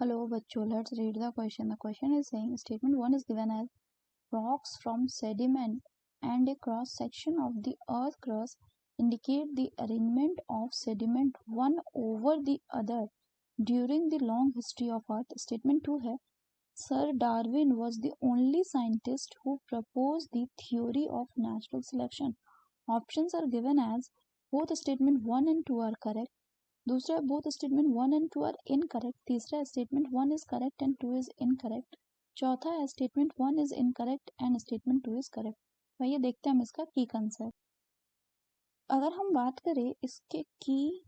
Hello, bachcho. Let's read the question. The question is saying statement 1 is given as rocks from sediment and a cross section of the earth crust indicate the arrangement of sediment one over the other during the long history of earth. Statement 2 है Sir Darwin was the only scientist who proposed the theory of natural selection. Options are given as both statement 1 and 2 are correct. दूसरा both statement 1 and 2 are incorrect. तीसरा statement 1 is correct and 2 is incorrect. चौथा है statement 1 is incorrect and statement 2 is correct. भैया देखते हैं हम इसका की कंसेप्ट. अगर हम बात करें इसके की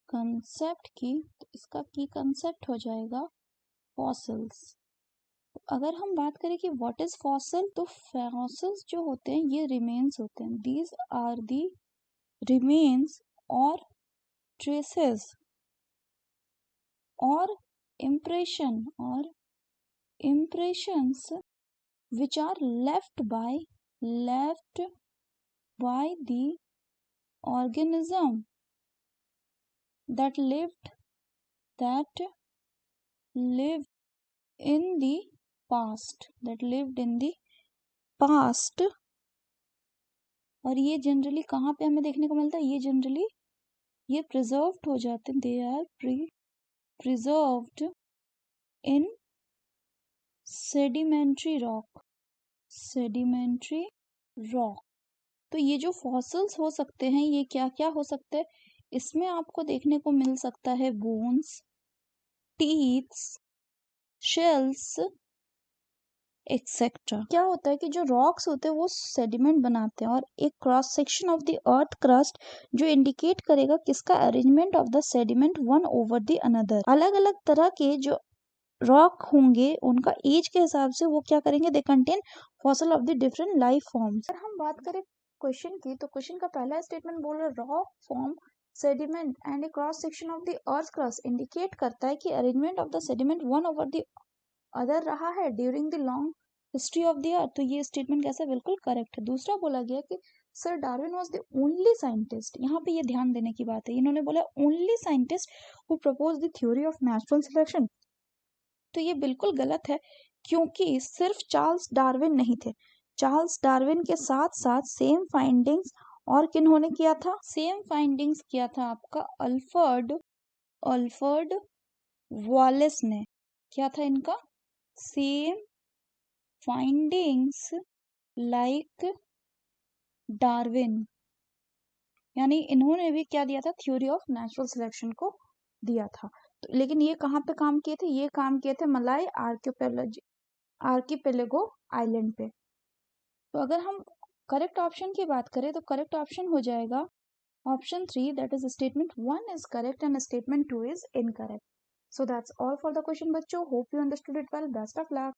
कंसेप्ट की तो इसका की कंसेप्ट हो जाएगा फॉसिल्स. अगर हम बात करें कि व्हाट इज फॉसिल, तो फॉसिल्स जो होते हैं ये रिमेन्स होते हैं. दीज आर दी रिमेन्स और traces or impressions which are left by the organism that lived in the past. और ये जनरली कहाँ पे हमें देखने को मिलता है? ये जनरली ये प्रिजर्व्ड हो जाते हैं. They are preserved in sedimentary rock. तो ये जो फॉसिल्स हो सकते हैं ये क्या क्या हो सकते हैं? इसमें आपको देखने को मिल सकता है बोन्स, टीथ्स, शेल्स एक्सेट्रा. क्या होता है कि जो रॉक्स होते हैं वो सेडिमेंट बनाते हैं और एक cross section of the earth crust जो इंडिकेट करेगा किसका arrangement of the sediment one over the another. अलग अलग तरह के जो रॉक होंगे उनका एज के हिसाब से वो क्या करेंगे? They contain fossil of the different life forms. अगर हम बात करें क्वेश्चन की तो क्वेश्चन का पहला स्टेटमेंट बोल रहा है rock form sediment and A cross section of the earth crust indicate करता है कि arrangement of the sediment one over the other रहा है during the long history of the earth. तो ये स्टेटमेंट कैसा? बिल्कुल करेक्ट है. दूसरा बोला गया कि sir Darwin was the only scientist. यहाँ पे ये ध्यान देने की बात है, इन्होंने बोला only scientist who propose the theory of natural selection. तो ये बिल्कुल गलत है क्योंकि सिर्फ चार्ल्स डार्विन नहीं थे. चार्ल्स डार्विन के साथ साथ सेम फाइंडिंग्स और किन्होंने किया था? सेम फाइंडिंग्स किया था आपका अल्फ्रेड वॉलेस ने. क्या था इनका? Same findings like Darwin. यानी इन्होंने भी क्या दिया था? थ्योरी ऑफ नेचुरल सिलेक्शन को दिया था. तो लेकिन ये कहाँ पे काम किए थे? ये काम किए थे मलाय आर्किपेलेगो आइलैंड पे. तो अगर हम करेक्ट ऑप्शन की बात करें तो करेक्ट ऑप्शन हो जाएगा option 3, that is statement 1 is correct and statement 2 is incorrect. So that's all for the question, बच्चों. Hope you understood it well. Best of luck.